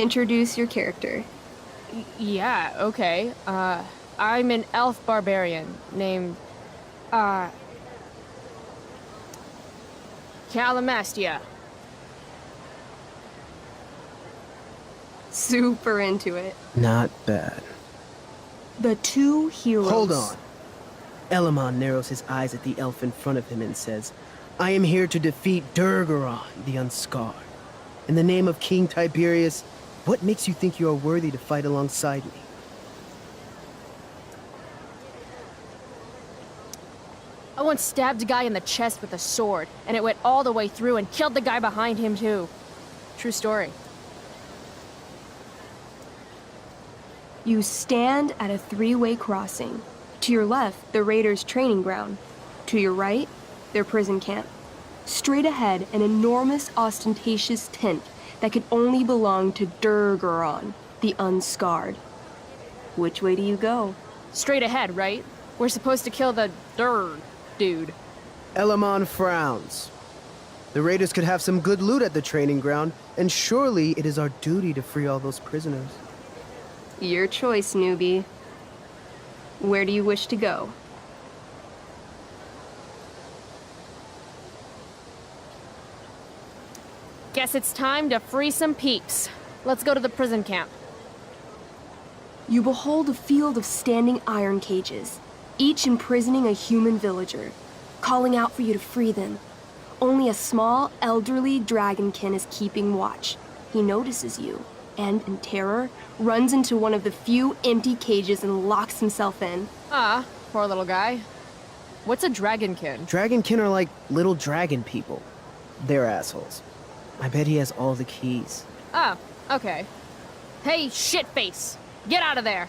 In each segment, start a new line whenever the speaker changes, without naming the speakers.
introduce your character.
Yeah, okay. I'm an elf barbarian named, Callamastia.
Super into it.
Not bad.
The two heroes.
Hold on. Elamon narrows his eyes at the elf in front of him and says, I am here to defeat Durgaron, the Unscarred. In the name of King Tiberius, what makes you think you are worthy to fight alongside me?
I once stabbed a guy in the chest with a sword, and it went all the way through and killed the guy behind him too. True story.
You stand at a three-way crossing. To your left, the raiders' training ground. To your right, their prison camp. Straight ahead, an enormous, ostentatious tent that could only belong to Durgaron, the Unscarred. Which way do you go?
Straight ahead, right? We're supposed to kill the dude.
Elamon frowns. The raiders could have some good loot at the training ground, and surely it is our duty to free all those prisoners.
Your choice, newbie. Where do you wish to go?
Guess it's time to free some peeps. Let's go to the prison camp.
You behold a field of standing iron cages, each imprisoning a human villager, calling out for you to free them. Only a small, elderly dragonkin is keeping watch. He notices you, and in terror, runs into one of the few empty cages and locks himself in.
Ah, poor little guy. What's a dragonkin?
Dragonkin are like little dragon people. They're assholes. I bet he has all the keys.
Oh, okay. Hey, shitface! Get out of there!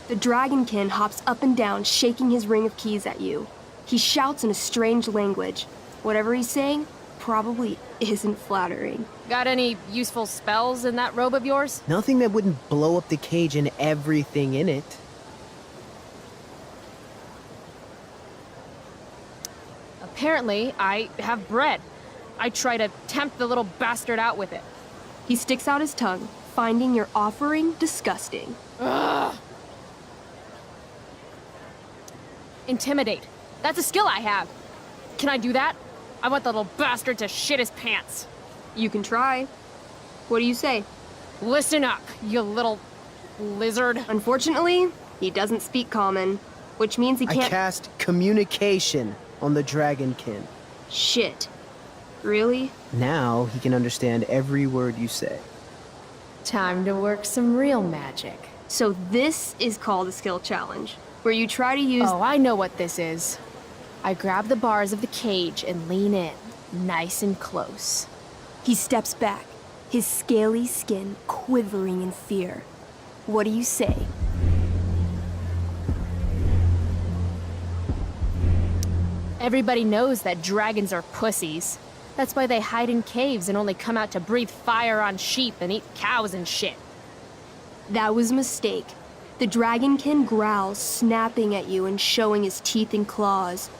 The dragonkin hops up and down, shaking his ring of keys at you. He shouts in a strange language. Whatever he's saying probably isn't flattering.
Got any useful spells in that robe of yours?
Nothing that wouldn't blow up the cage and everything in it.
Apparently, I have bread. I try to tempt the little bastard out with it.
He sticks out his tongue, finding your offering disgusting.
Ugh. Intimidate. That's a skill I have. Can I do that? I want the little bastard to shit his pants.
You can try. What do you say?
Listen up, you little lizard.
Unfortunately, he doesn't speak common, which means he can't—
I cast communication on the dragonkin.
Shit. Really?
Now he can understand every word you say.
Time to work some real magic.
So this is called a skill challenge, where you try to use—
Oh, I know what this is. I grab the bars of the cage and lean in, nice and close.
He steps back, his scaly skin quivering in fear. What do you say?
Everybody knows that dragons are pussies. That's why they hide in caves and only come out to breathe fire on sheep and eat cows and shit.
That was a mistake. The dragonkin growls, snapping at you and showing his teeth and claws.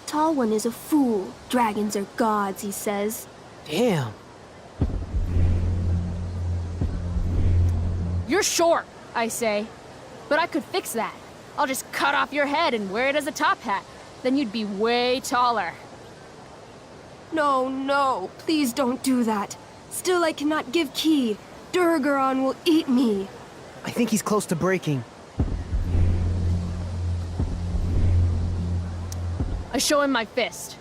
Tall One is a fool. Dragons are gods, he says.
Damn.
You're short, I say. But I could fix that. I'll just cut off your head and wear it as a top hat. Then you'd be way taller.
No, no, please don't do that. Still, I cannot give key. Durgaron will eat me.
I think he's close to breaking.
I show him my fist.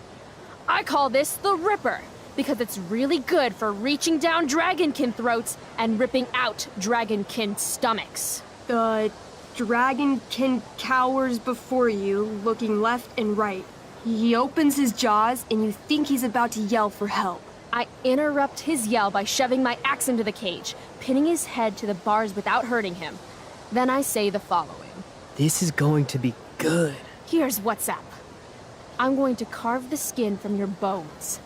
I call this the Ripper, because it's really good for reaching down dragonkin throats and ripping out dragonkin stomachs.
The dragonkin cowers before you, looking left and right. He opens his jaws, and you think he's about to yell for help.
I interrupt his yell by shoving my axe into the cage, pinning his head to the bars without hurting him. Then I say the following.
This is going to be good.
Here's what's up. I'm going to carve the skin from your bones.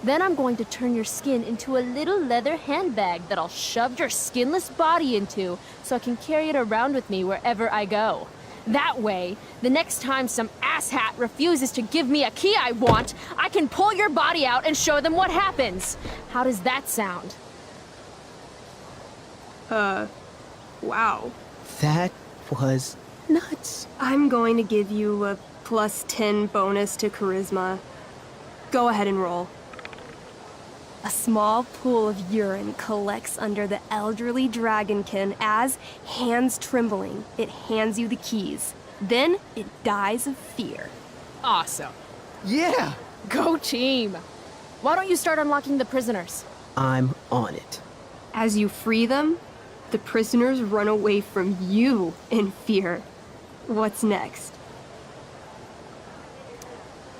Then I'm going to turn your skin into a little leather handbag that I'll shove your skinless body into so I can carry it around with me wherever I go. That way, the next time some asshat refuses to give me a key I want, I can pull your body out and show them what happens. How does that sound?
Wow.
That was nuts.
I'm going to give you a +10 bonus to charisma. Go ahead and roll. A small pool of urine collects under the elderly dragonkin as, hands trembling, it hands you the keys. Then it dies of fear.
Awesome.
Yeah!
Go team! Why don't you start unlocking the prisoners?
I'm on it.
As you free them, the prisoners run away from you in fear. What's next?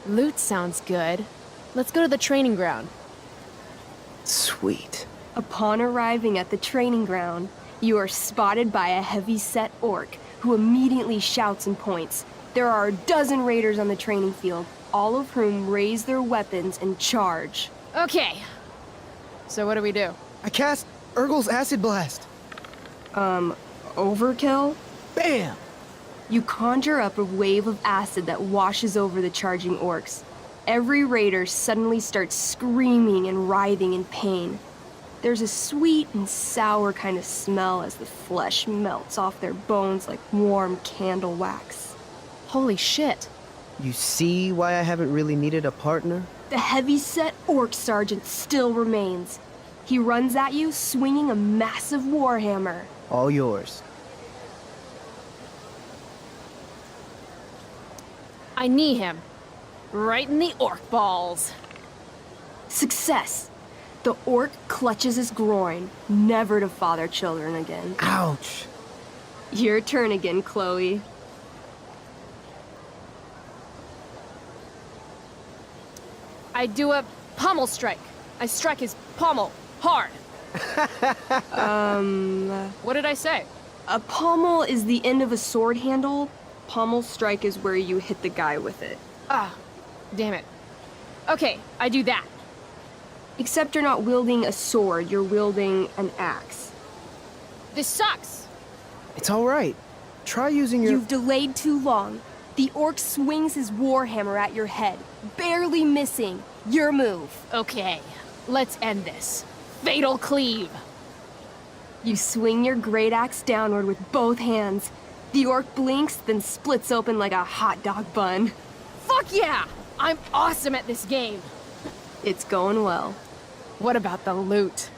Loot sounds good. Let's go to the training ground.
Sweet.
Upon arriving at the training ground, you are spotted by a heavy-set orc who immediately shouts and points. There are a dozen raiders on the training field, all of whom raise their weapons and charge.
Okay. So what do we do?
I cast Urgel's Acid Blast.
Overkill?
Bam!
You conjure up a wave of acid that washes over the charging orcs. Every raider suddenly starts screaming and writhing in pain. There's a sweet and sour kind of smell as the flesh melts off their bones like warm candle wax.
Holy shit.
You see why I haven't really needed a partner?
The heavy-set orc sergeant still remains. He runs at you swinging a massive warhammer.
All yours.
I knee him. Right in the orc balls.
Success! The orc clutches his groin, never to father children again.
Ouch!
Your turn again, Chloe.
I do a pommel strike. I strike his pommel hard. What did I say?
A pommel is the end of a sword handle. Pommel strike is where you hit the guy with it.
Ah, damn it. Okay, I do that.
Except you're not wielding a sword, you're wielding an axe.
This sucks.
It's alright. Try using your...
You've delayed too long. The orc swings his warhammer at your head, barely missing. Your move.
Okay, let's end this. Fatal cleave.
You swing your great axe downward with both hands. The orc blinks, then splits open like a hot dog bun.
Fuck yeah! I'm awesome at this game.
It's going well.
What about the loot?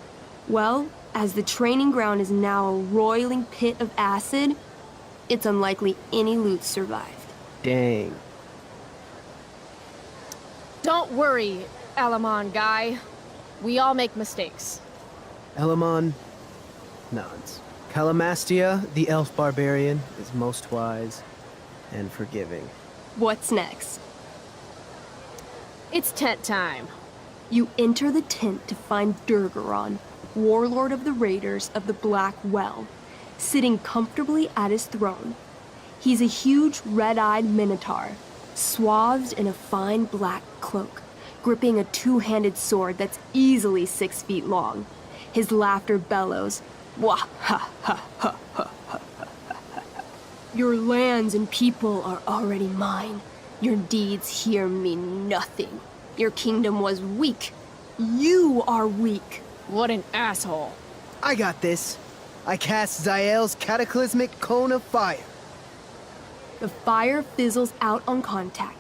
Well, as the training ground is now a roiling pit of acid, it's unlikely any loot survived.
Dang.
Don't worry, Elamon guy. We all make mistakes.
Elamon nods. Callamastia, the elf barbarian, is most wise and forgiving.
What's next?
It's tent time.
You enter the tent to find Durgaron, warlord of the Raiders of the Black Well, sitting comfortably at his throne. He's a huge red-eyed minotaur, swathed in a fine black cloak, gripping a two-handed sword that's easily 6 feet long. His laughter bellows, "Wah ha ha ha ha ha ha. Your lands and people are already mine. Your deeds here mean nothing. Your kingdom was weak. You are weak."
What an asshole.
I got this. I cast Zael's cataclysmic cone of fire.
The fire fizzles out on contact.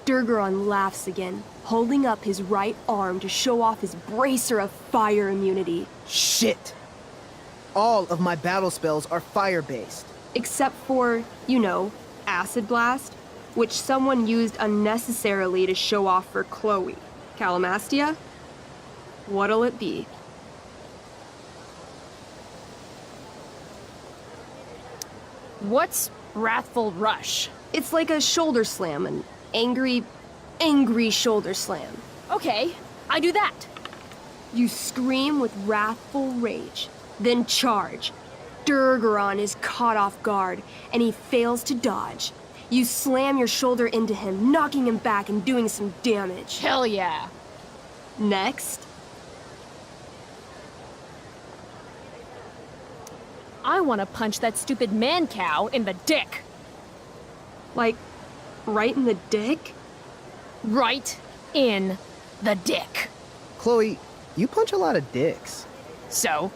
Durgaron laughs again, holding up his right arm to show off his bracer of fire immunity.
Shit! All of my battle spells are fire-based.
Except for, you know, Acid Blast, which someone used unnecessarily to show off for Chloe. Callamastia? What'll it be?
What's Wrathful Rush?
It's like a shoulder slam, an angry shoulder slam.
Okay, I do that.
You scream with wrathful rage, then charge. Durgaron is caught off guard, and he fails to dodge. You slam your shoulder into him, knocking him back and doing some damage.
Hell yeah.
Next,
I want to punch that stupid man cow in the dick.
like, right in the dick?
Right in the dick.
Chloe, you punch a lot of dicks.
So?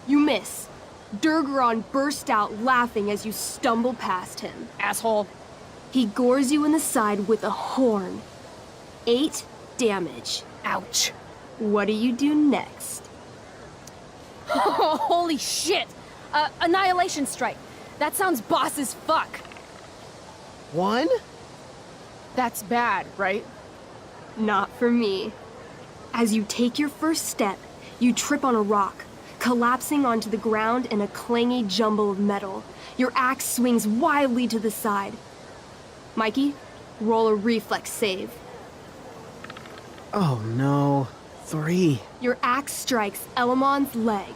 You miss. Durgaron burst out laughing as you stumble past him.
Asshole.
He gores you in the side with a horn. 8 damage.
Ouch.
What do you do next?
Holy shit! Annihilation strike. That sounds boss as fuck.
1?
That's bad, right?
Not for me. As you take your first step, you trip on a rock, collapsing onto the ground in a clangy jumble of metal. Your axe swings wildly to the side. Mikey, roll a reflex save.
Oh no. 3.
Your axe strikes Elamon's leg.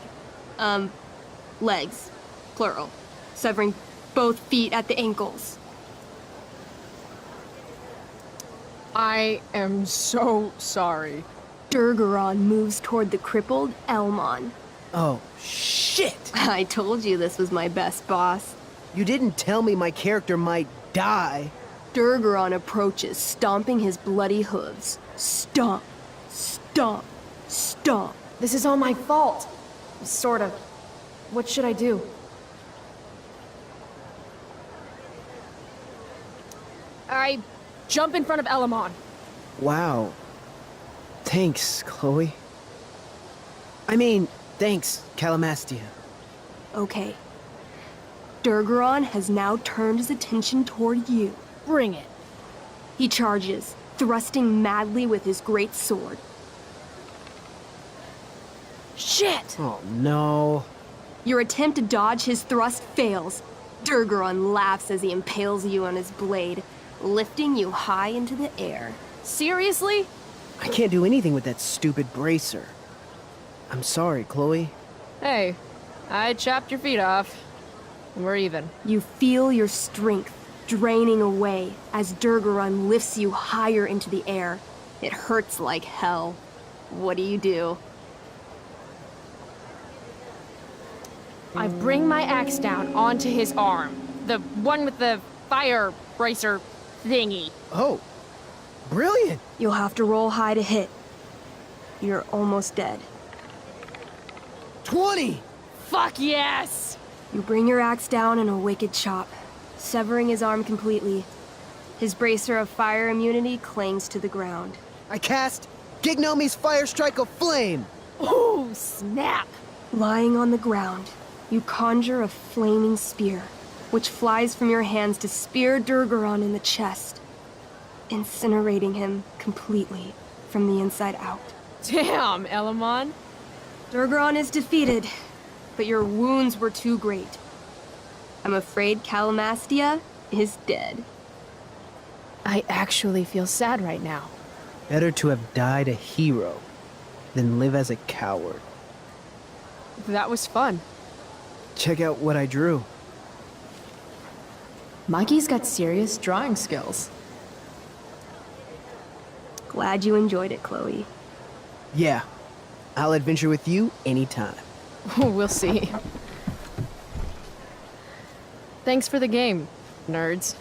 Legs. Plural. Severing both feet at the ankles.
I am so sorry.
Durgaron moves toward the crippled Elamon.
Oh, shit!
I told you this was my best boss.
You didn't tell me my character might die.
Durgaron approaches, stomping his bloody hooves. Stomp, stomp, stomp.
This is all my fault. Sort of. What should I do? I jump in front of Elamon.
Wow. Thanks, Chloe. I mean, thanks, Callamastia.
Okay. Durgaron has now turned his attention toward you.
Bring it.
He charges, thrusting madly with his great sword.
Shit!
Oh no.
Your attempt to dodge his thrust fails. Durgaron laughs as he impales you on his blade, lifting you high into the air.
Seriously?
I can't do anything with that stupid bracer. I'm sorry, Chloe.
Hey, I chopped your feet off. We're even.
You feel your strength draining away as Durgaron lifts you higher into the air. It hurts like hell. What do?
I bring my axe down onto his arm. The one with the fire bracer thingy.
Oh, brilliant!
You'll have to roll high to hit. You're almost dead.
20!
Fuck yes!
You bring your axe down in a wicked chop, severing his arm completely. His bracer of fire immunity clings to the ground.
I cast Gignomi's Fire Strike of Flame!
Ooh, snap!
Lying on the ground, you conjure a flaming spear, which flies from your hands to spear Durgaron in the chest, incinerating him completely from the inside out.
Damn, Elamon.
Durgaron is defeated, but your wounds were too great. I'm afraid Callamastia is dead.
I actually feel sad right now.
Better to have died a hero than live as a coward.
That was fun.
Check out what I drew.
Mikey's got serious drawing skills.
Glad you enjoyed it, Chloe.
Yeah, I'll adventure with you anytime.
We'll see. Thanks for the game, nerds.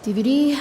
DVD